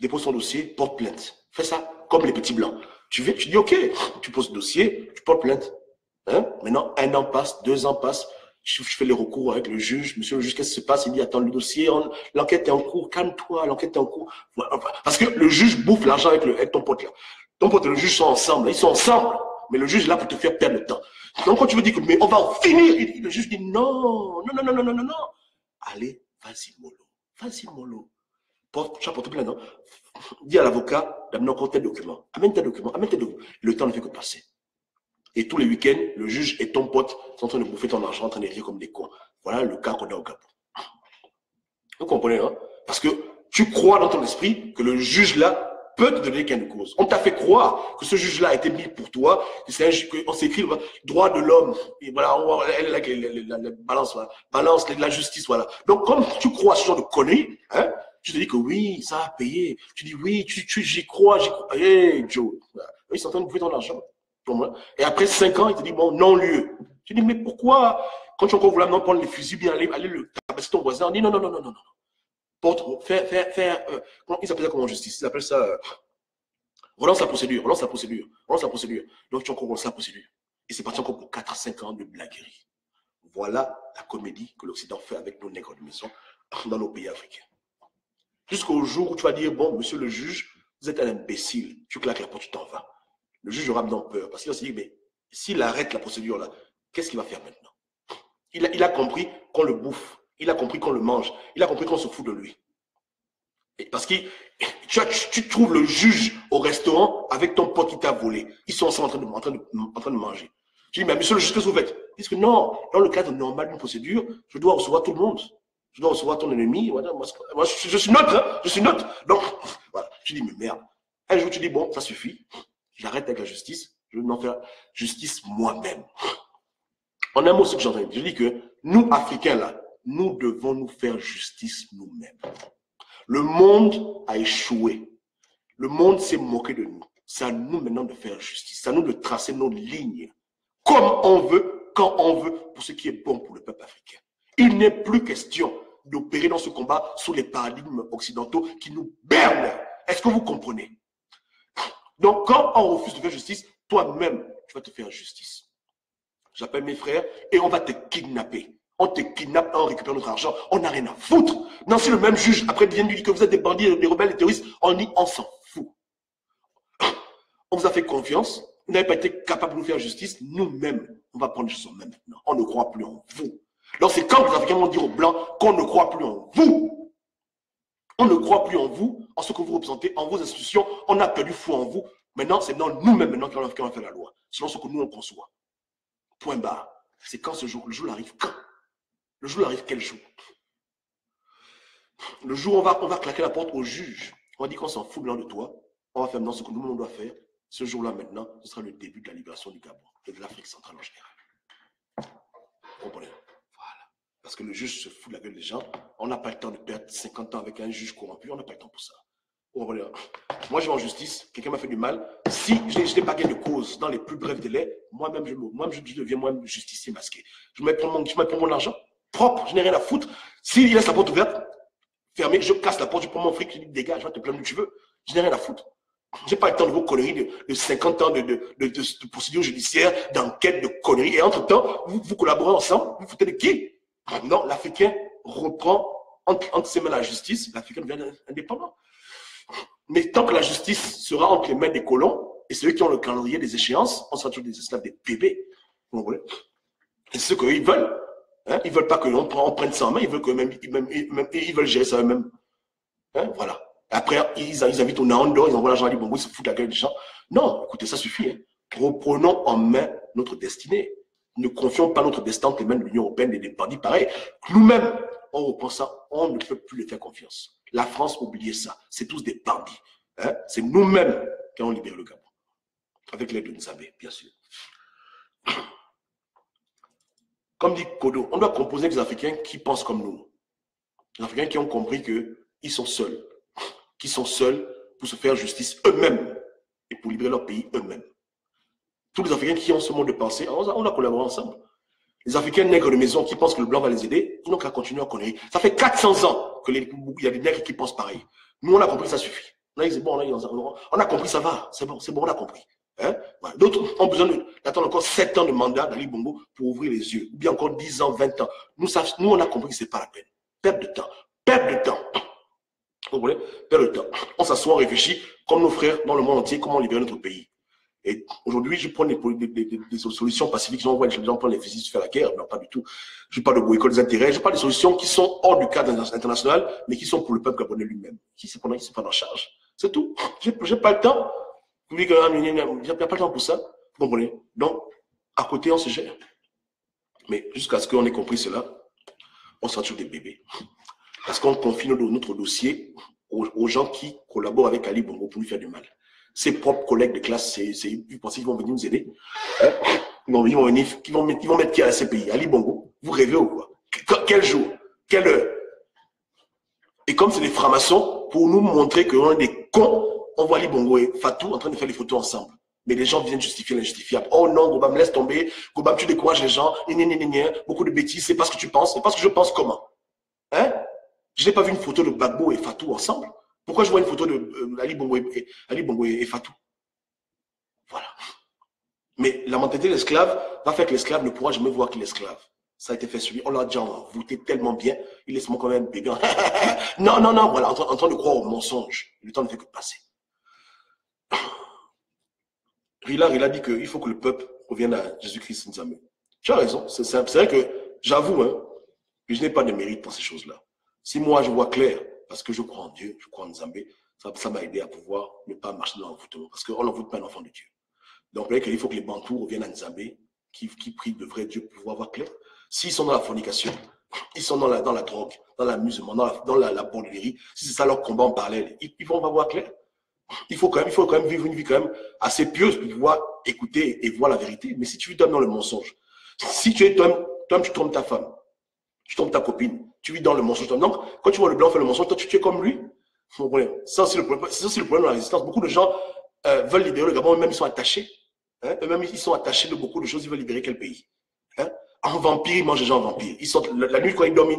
Dépose ton dossier, porte plainte. Fais ça comme les petits blancs. Tu dis, OK, tu poses le dossier, tu portes plainte. Hein? Maintenant, 1 an passe, 2 ans passent. Je fais les recours avec le juge. Monsieur le juge, qu'est-ce qui se passe? Il dit, attends, le dossier, l'enquête est en cours, calme-toi, l'enquête est en cours. Parce que le juge bouffe l'argent avec ton pote là. Ton pote et le juge sont ensemble. Ils sont ensemble. Mais le juge est là pour te faire perdre le temps. Donc, quand tu veux dire que, mais on va en finir, le juge dit, non. Allez, vas-y, mollo. Tu as porté plainte, non? Dis à l'avocat d'amener encore tes documents. Amène tes documents. Le temps ne fait que passer. Et tous les week-ends, le juge et ton pote sont en train de bouffer ton argent, en train de rire comme des cons. Voilà le cas qu'on a au Gabon. Vous comprenez, hein? Parce que tu crois dans ton esprit que le juge là peut te donner gain de cause. On t'a fait croire que ce juge-là a été mis pour toi, que c'est un juge, qu'on s'écrit droit de l'homme, et voilà, la balance, voilà, balance la justice, voilà. Donc, comme tu crois à ce genre de conneries, hein, tu te dis que oui, ça a payé. Tu dis oui, j'y crois, j'y crois. Hey, Joe, voilà. Ils sont en train de bouffer ton argent. Et après 5 ans, il te dit bon, non-lieu. Tu dis, mais pourquoi, quand tu as encore voulu maintenant prendre les fusils, bien aller le tabasser ton voisin, on dit non, non, non, non, non, non. Ils appellent ça comment en justice? Ils appellent ça relance la procédure, relance la procédure, relance la procédure. Donc tu as encore relancé la procédure. Et c'est parti encore pour 4 à 5 ans de blaguerie. Voilà la comédie que l'Occident fait avec nos nègres de maison dans nos pays africains. Jusqu'au jour où tu vas dire, bon, monsieur le juge, vous êtes un imbécile. Tu claques la porte, tu t'en vas. Le juge aura maintenant peur. Parce qu'il va se dire, mais s'il arrête la procédure là, qu'est-ce qu'il va faire maintenant? Il a compris qu'on le bouffe. Il a compris qu'on le mange. Il a compris qu'on se fout de lui. Et parce que tu trouves le juge au restaurant avec ton pote qui t'a volé. Ils sont ensemble en train de manger. Tu dis, mais monsieur le juge, qu'est-ce que vous faites? Ils disent que non, dans le cadre normal d'une procédure, je dois recevoir tout le monde. Je dois recevoir ton ennemi. Voilà, moi, je suis neutre, hein, je suis neutre. Donc, voilà, tu dis, mais merde. Un jour, tu dis, bon, ça suffit. J'arrête avec la justice. Je vais m'en faire justice moi-même. En un mot, ce que j'entends, je dis que nous, Africains, là, nous devons nous faire justice nous-mêmes. Le monde a échoué. Le monde s'est moqué de nous. C'est à nous maintenant de faire justice. C'est à nous de tracer nos lignes comme on veut, quand on veut, pour ce qui est bon pour le peuple africain. Il n'est plus question d'opérer dans ce combat sous les paradigmes occidentaux qui nous bernent. Est-ce que vous comprenez? Donc, quand on refuse de faire justice, toi-même, tu vas te faire justice. J'appelle mes frères et on va te kidnapper. On te kidnappe, on récupère notre argent, on n'a rien à foutre. Non, si le même juge, après, vient lui dire que vous êtes des bandits, des rebelles, des terroristes, on dit, on s'en fout. On vous a fait confiance, vous n'avez pas été capable de nous faire justice, nous-mêmes, on va prendre les choses en main maintenant. On ne croit plus en vous. Donc, c'est quand les Africains vont dire aux Blancs qu'on ne croit plus en vous. On ne croit plus en vous, en ce que vous représentez, en vos institutions, on a perdu foi en vous. Maintenant, c'est dans nous-mêmes maintenant qu'on va faire la loi, selon ce que nous on conçoit. Point barre. C'est quand ce jour, le jour arrive quand? Le jour arrive quel jour? Le jour où on va claquer la porte au juge. On va dire qu'on s'en fout blanc de toi. On va faire maintenant ce que nous on doit faire. Ce jour-là maintenant, ce sera le début de la libération du Gabon et de l'Afrique centrale en général. Vous comprenez? Voilà. Parce que le juge se fout de la gueule des gens. On n'a pas le temps de perdre 50 ans avec un juge corrompu. On n'a pas le temps pour ça. Moi, je vais en justice. Quelqu'un m'a fait du mal. Si je n'ai pas gain de cause dans les plus brefs délais, moi-même, je deviens moi-même justicier masqué. Je me prends mon argent propre. Je n'ai rien à foutre. S'il laisse la porte ouverte, fermée, je casse la porte, je prends mon fric, je dis dégage, je vais te plaindre où tu veux. Je n'ai rien à foutre. Je n'ai pas le temps de vos conneries de 50 ans de procédure judiciaire, d'enquête, de conneries. Et entre-temps, vous collaborez ensemble. Vous foutez de qui? Non, l'Africain reprend entre ses mains la justice. L'Africain devient indépendant. Mais tant que la justice sera entre les mains des colons et ceux qui ont le calendrier des échéances, on sera toujours des esclaves, des bébés. Vous voyez? Et c'est ce qu'ils veulent. Hein? Ils ne veulent pas que l'on prenne ça en main, ils veulent ils veulent gérer ça eux-mêmes. Hein? Voilà. Après, ils invitent au Naondo, ils envoient l'argent à l'Ibongo, ils se foutent la gueule des gens. Non, écoutez, ça suffit. Hein? Reprenons en main notre destinée. Ne confions pas notre destin entre les mains de l'Union européenne et des bandits pareils. Nous-mêmes, on reprend ça, on ne peut plus les faire confiance. La France, oubliez ça. C'est tous des bandits. Hein? C'est nous-mêmes qui allons libérer le Gabon. Avec l'aide de Nzambe, bien sûr. Comme dit Kodo, on doit composer avec les Africains qui pensent comme nous. Les Africains qui ont compris qu'ils sont seuls. Qui sont seuls pour se faire justice eux-mêmes et pour libérer leur pays eux-mêmes. Tous les Africains qui ont ce mode de pensée, on a collaboré ensemble. Les Africains nègres de maison qui pensent que le blanc va les aider, ils n'ont qu'à continuer à connaître. Ça fait 400 ans qu'il y a des nègres qui pensent pareil. Nous, on a compris, ça suffit. Là, c'est bon, on a compris, ça va. C'est bon, on a compris. Hein? Voilà. D'autres ont besoin d'attendre encore 7 ans de mandat d'Ali Bongo pour ouvrir les yeux. Ou bien encore 10 ans, 20 ans. Nous, on a compris que ce n'est pas la peine. Perte de temps. Perte de temps. Vous voulez? Perte de temps. On s'assoit, on réfléchit, comme nos frères dans le monde entier, comment libérer notre pays. Et aujourd'hui, je prends des solutions pacifiques. Je vois les gens prendre les fusils se faire la guerre. Non, pas du tout. Je parle de boycott des intérêts. Je parle des solutions qui sont hors du cadre international, mais qui sont pour le peuple gabonais lui-même. Qui se prend en charge. C'est tout. J'ai pas le temps. Vous dites qu'il n'y a pas le temps pour ça. Vous comprenez? Donc, à côté, on se gère. Mais jusqu'à ce qu'on ait compris cela, on sera toujours des bébés. Parce qu'on confie notre dossier aux gens qui collaborent avec Ali Bongo pour lui faire du mal. Ses propres collègues de classe, vous pensez qu'ils vont venir nous aider? Hein? Ils vont venir, ils vont mettre qui à la CPI? Ali Bongo? Vous rêvez ou quoi? Quel jour? Quelle heure? Et comme c'est des francs-maçons, pour nous montrer qu'on est des cons, on voit Ali Bongo et Fatou en train de faire des photos ensemble. Mais les gens viennent justifier l'injustifiable. Oh non, Gobam, laisse tomber. Gobam, tu décourages les gens. Beaucoup de bêtises. C'est pas ce que tu penses. C'est pas ce que je pense comment. Hein? Je n'ai pas vu une photo de Gbagbo et Fatou ensemble. Pourquoi je vois une photo de Ali Bongo et Fatou? Voilà. Mais la mentalité de l'esclave va faire que l'esclave ne pourra jamais voir qu'il est esclave. Ça a été fait sur lui. On l'a déjà envoûté tellement bien. Il laisse moi quand même bébé. Non, non, non. Voilà, en train de croire au mensonge. Le temps ne fait que passer. Rila dit qu'il faut que le peuple revienne à Jésus-Christ Nzambe. Tu as raison. C'est vrai que j'avoue que je n'ai pas de mérite pour ces choses-là. Si moi je vois clair, parce que je crois en Dieu, je crois en Nzambe, ça m'a aidé à pouvoir ne pas marcher dans l'envoûtement. Parce qu'on n'envoûte pas un enfant de Dieu. Donc, il faut que les Bantous reviennent à Nzambe, qui prient de vrai Dieu pour pouvoir voir clair. S'ils sont dans la fornication, ils sont dans la drogue, dans l'amusement, dans la bordellerie, si c'est ça leur combat en parallèle, ils vont voir clair. Il faut quand même vivre une vie quand même assez pieuse pour pouvoir écouter et voir la vérité. Mais si tu vis dans le mensonge, si tu es toi, tu trompes ta femme, tu trompes ta copine, tu vis dans le mensonge. Donc, quand tu vois le blanc faire le mensonge, toi, tu es comme lui. Ça, c'est le problème de la résistance. Beaucoup de gens veulent libérer le Gabon, eux-mêmes, ils sont attachés. Hein? Eux-mêmes, ils sont attachés de beaucoup de choses. Ils veulent libérer quel pays? Hein? En vampire, ils mangent des gens en vampire. Ils sortent la nuit, quand ils dorment, ils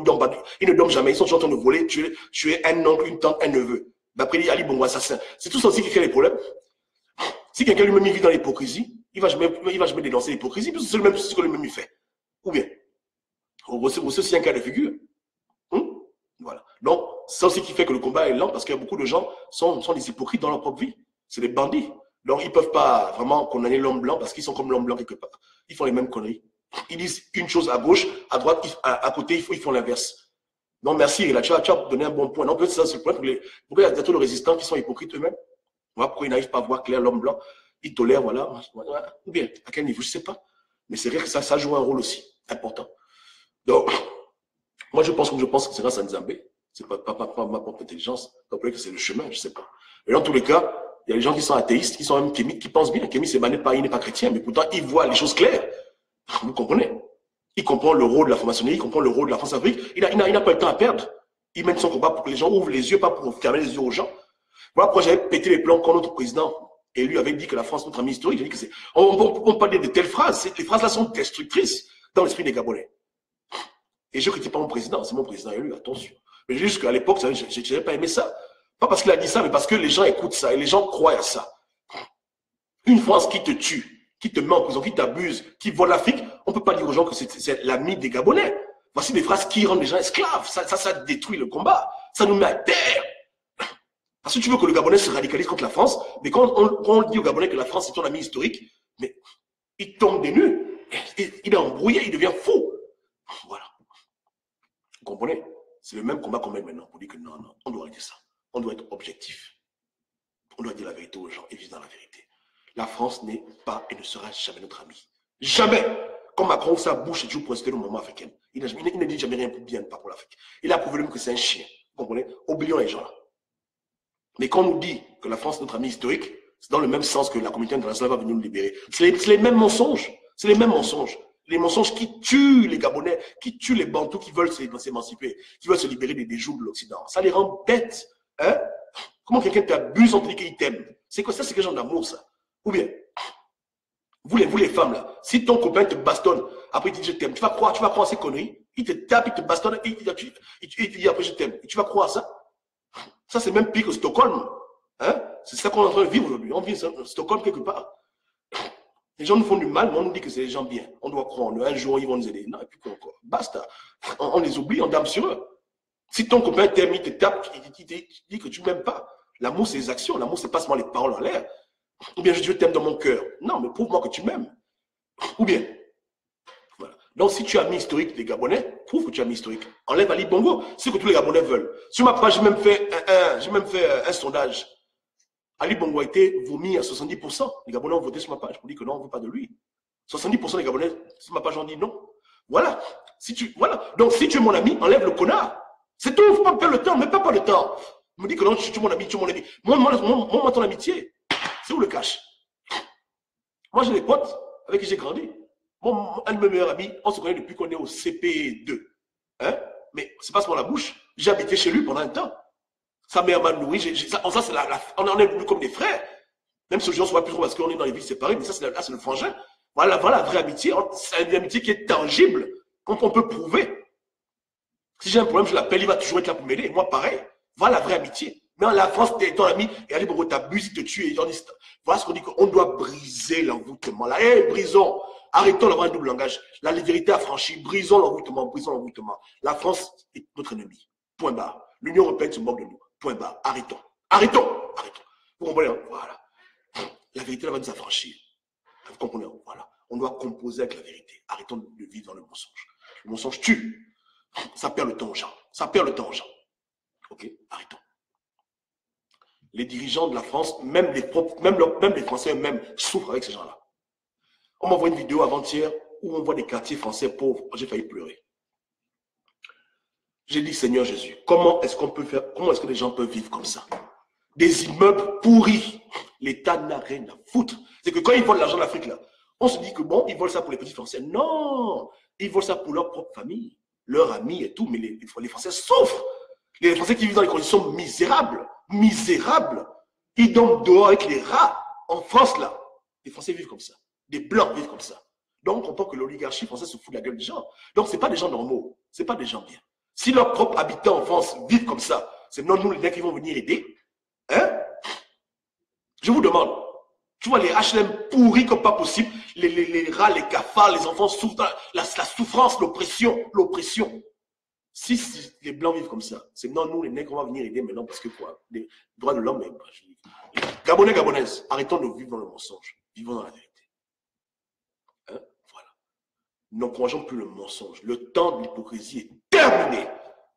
ne dorment jamais. Ils sont toujours en train de voler, tuer un oncle, une tante, un neveu. D'après Ali Bongo, assassin. C'est tout ça aussi qui crée les problèmes. Si quelqu'un lui-même vit dans l'hypocrisie, il va jamais dénoncer l'hypocrisie, parce que c'est ce que lui-même il fait. Ou bien, c'est aussi un cas de figure. Voilà. Donc, c'est aussi qui fait que le combat est lent, parce qu'il y a beaucoup de gens qui sont des hypocrites dans leur propre vie. C'est des bandits. Donc, ils ne peuvent pas vraiment condamner l'homme blanc, parce qu'ils sont comme l'homme blanc quelque part. Ils font les mêmes conneries. Ils disent une chose à gauche, à droite, à côté, ils font l'inverse. Non, merci, là, tu as donné un bon point. Non, peut-être ça, c'est le point. Pourquoi il y a tous les résistants qui sont hypocrites eux-mêmes? Voilà, pourquoi ils n'arrivent pas à voir clair l'homme blanc? Ils tolèrent, voilà. Ou bien, à quel niveau, je ne sais pas. Mais c'est vrai que ça joue un rôle aussi important. Donc, moi, je pense que c'est grâce à Nzambe. C'est pas ma propre intelligence. Donc, peut-être que c'est le chemin, je ne sais pas. Mais dans tous les cas, il y a des gens qui sont athéistes, qui sont même kémites, qui pensent bien. Kémite, c'est banné par, il n'est pas chrétien, mais pourtant, il voit les choses claires. Vous comprenez? Il comprend le rôle de la franc-maçonnerie, il comprend le rôle de la France-Afrique. Il n'a pas le temps à perdre. Il mène son combat pour que les gens ouvrent les yeux, pas pour fermer les yeux aux gens. Voilà pourquoi j'avais pété les plombs quand notre président élu avait dit que la France, notre ami historique, j'ai dit que c'est. On peut pas dire de telles phrases. Les phrases-là sont destructrices dans l'esprit des Gabonais. Et je ne critique pas mon président, c'est mon président élu, attention. Mais juste qu'à l'époque, je n'avais pas aimé ça. Pas parce qu'il a dit ça, mais parce que les gens écoutent ça et les gens croient à ça. Une France qui te tue, qui te met en prison, qui t'abuse, qui vole l'Afrique, on ne peut pas dire aux gens que c'est l'ami des Gabonais. Voici des phrases qui rendent les gens esclaves. Ça détruit le combat. Ça nous met à terre. Parce que tu veux que le Gabonais se radicalise contre la France, mais quand on dit au Gabonais que la France est ton ami historique, mais il tombe des nues. Il est embrouillé, il devient fou. Voilà. Vous comprenez? C'est le même combat qu'on mène maintenant pour dire que non, on doit arrêter ça. On doit être objectif. On doit dire la vérité aux gens et vivre dans la vérité. La France n'est pas et ne sera jamais notre ami. Jamais. Quand Macron ouvre sa bouche, c'est toujours pour inciter le moment africain. Il ne dit jamais rien pour bien, pas pour l'Afrique. Il a prouvé même que c'est un chien. Vous comprenez? Oublions les gens là. Mais quand on nous dit que la France est notre ami historique, c'est dans le même sens que la communauté internationale va venir nous libérer. C'est les mêmes mensonges. C'est les mêmes mensonges. Les mensonges qui tuent les Gabonais, qui tuent les Bantous qui veulent s'émanciper, qui veulent se libérer des jougs de l'Occident. Ça les rend bêtes. Hein? Comment quelqu'un t'abuse en te disant qu'il t'aime? C'est quoi ça? C'est quel genre d'amour ça? Ou bien, vous les femmes là, si ton copain te bastonne, après il te dit je t'aime, tu vas croire à ces conneries? Il te tape, il te bastonne, et il te dit après je t'aime. Et tu vas croire à ça? Ça c'est même pire que Stockholm. Hein? C'est ça qu'on est en train de vivre aujourd'hui. On vit à Stockholm quelque part. Les gens nous font du mal, mais on nous dit que c'est des gens bien. On doit croire en eux. Un jour, ils vont nous aider. Non, et puis quoi encore? Basta. On les oublie, on dame sur eux. Si ton copain t'aime, il te tape, il te dit que tu ne m'aimes pas. L'amour, c'est les actions. L'amour, c'est pas seulement les paroles en l'air. Ou bien, je t'aime dans mon cœur. Non, mais prouve-moi que tu m'aimes. Ou bien, voilà. Donc, si tu as mis historique des Gabonais, prouve que tu as mis historique. Enlève Ali Bongo. C'est ce que tous les Gabonais veulent. Sur ma page, j'ai même fait un sondage. Ali Bongo a été vomi à 70%. Les Gabonais ont voté sur ma page pour dire que non, on ne veut pas de lui. 70% des Gabonais, sur ma page, ont dit non. Voilà. Voilà. Donc, si tu es mon ami, enlève le connard. C'est tout. Il ne faut pas perdre le temps. Mais pas le temps. On me dit que non, tu es mon ami, tu es mon ami. Moi, ton amitié, c'est où le cache? Moi, j'ai des potes avec qui j'ai grandi. Un de mes meilleurs amis, on se connaît depuis qu'on est au CP2. Hein? Mais c'est pas seulement la bouche. J'ai habité chez lui pendant un temps. Sa mère m'a nourri. Ça c'est on en est plus comme des frères. Même si les gens ne se voient plus trop parce qu'on est dans les villes séparées, mais ça, c'est le frangin. Voilà la vraie amitié. C'est une amitié qui est tangible, qu'on peut prouver. Si j'ai un problème, je l'appelle, il va toujours être là pour m'aider. Moi, pareil. Voilà la vraie amitié. Mais en la France, t'es ton ami, et allez, bon, t'abuses, il te tue. Voilà ce qu'on dit, qu'on doit briser l'envoûtement. Là, brisons. Arrêtons d'avoir un double langage. La vérité affranchie. Brisons l'envoûtement, brisons l'envoûtement. La France est notre ennemi. Point barre. L'Union européenne se moque de nous. Point barre. Arrêtons. Arrêtons. Vous comprenez, hein? Voilà. La vérité va nous affranchir. Vous comprenez? Voilà. On doit composer avec la vérité. Arrêtons de vivre dans le mensonge. Le mensonge tue. Ça perd le temps aux gens. Ok? Arrêtons. Les dirigeants de la France, même les Français eux-mêmes, souffrent avec ces gens-là. On m'envoie une vidéo avant-hier où on voit des quartiers français pauvres. J'ai failli pleurer. J'ai dit, Seigneur Jésus, comment est-ce que les gens peuvent vivre comme ça? Des immeubles pourris. L'État n'a rien à foutre. C'est que quand ils volent l'argent d'Afrique, là, on se dit que bon, ils volent ça pour les petits Français. Non, ils volent ça pour leur propre famille, leurs amis et tout. Mais les Français souffrent. Les Français qui vivent dans des conditions misérables. Ils dorment dehors avec les rats. En France, là, les Français vivent comme ça. Des Blancs vivent comme ça. Donc, on comprend que l'oligarchie française se fout de la gueule des gens. Donc, ce n'est pas des gens normaux. Ce n'est pas des gens bien. Si leurs propres habitants en France vivent comme ça, c'est non nous les gars qui vont venir aider. Hein? Je vous demande. Tu vois les HLM pourris comme pas possible. Les rats, les cafards, les enfants souffrent. La souffrance, l'oppression. Si les Blancs vivent comme ça, c'est non nous les nègres on va venir aider maintenant parce que quoi? Les droits de l'homme, Gabonais, Gabonaises, arrêtons de vivre dans le mensonge. Vivons dans la vérité. Hein? Voilà. N'encourageons plus le mensonge. Le temps de l'hypocrisie est terminé.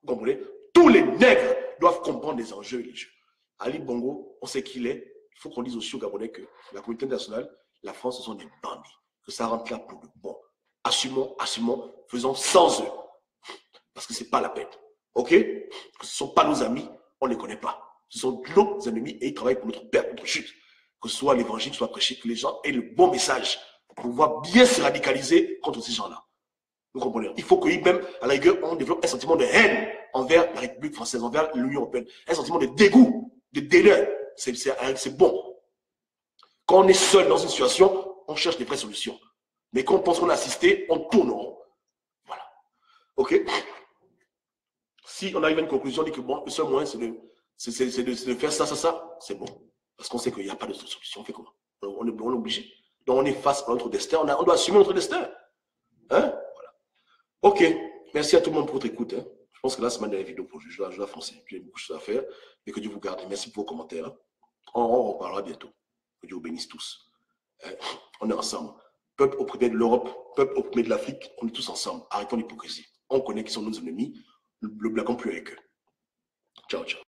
Vous comprenez? Tous les nègres doivent comprendre les enjeux et les jeux. Ali Bongo, on sait qui il est. Il faut qu'on dise aussi aux Gabonais que la communauté internationale, la France, ce sont des bandits. Que ça rentre là pour le bon. Assumons, faisons sans eux. Parce que ce n'est pas la peine. Ok? Que ce ne sont pas nos amis, on ne les connaît pas. Ce sont nos ennemis et ils travaillent pour notre perte, notre chute. Que ce soit l'évangile soit prêché, que les gens aient le bon message pour pouvoir bien se radicaliser contre ces gens-là. Vous comprenez? Il faut qu'eux-mêmes, à la rigueur, on développe un sentiment de haine envers la République française, envers l'Union européenne. Un sentiment de dégoût, de dédain. C'est bon. Quand on est seul dans une situation, on cherche des vraies solutions. Mais quand on pense qu'on a assisté, on tourne en rond. Voilà. Ok? Si on arrive à une conclusion, on dit que bon, le seul moyen, c'est de faire ça, c'est bon. Parce qu'on sait qu'il n'y a pas de solution. On fait comment? On est obligé. Donc on est face à notre destin. On doit assumer notre destin. Hein? Voilà. Ok. Merci à tout le monde pour votre écoute. Hein. Je pense que là, c'est ma dernière vidéo pour je dois foncer. J'ai beaucoup de choses à faire. Et que Dieu vous garde. Merci pour vos commentaires. Hein. On reparlera bientôt. Que Dieu vous bénisse tous. Hein. On est ensemble. Peuple opprimé de l'Europe, peuple opprimé de l'Afrique, on est tous ensemble. Arrêtons l'hypocrisie. On connaît qui sont nos ennemis. Le blaguons plus avec eux. Ciao, ciao.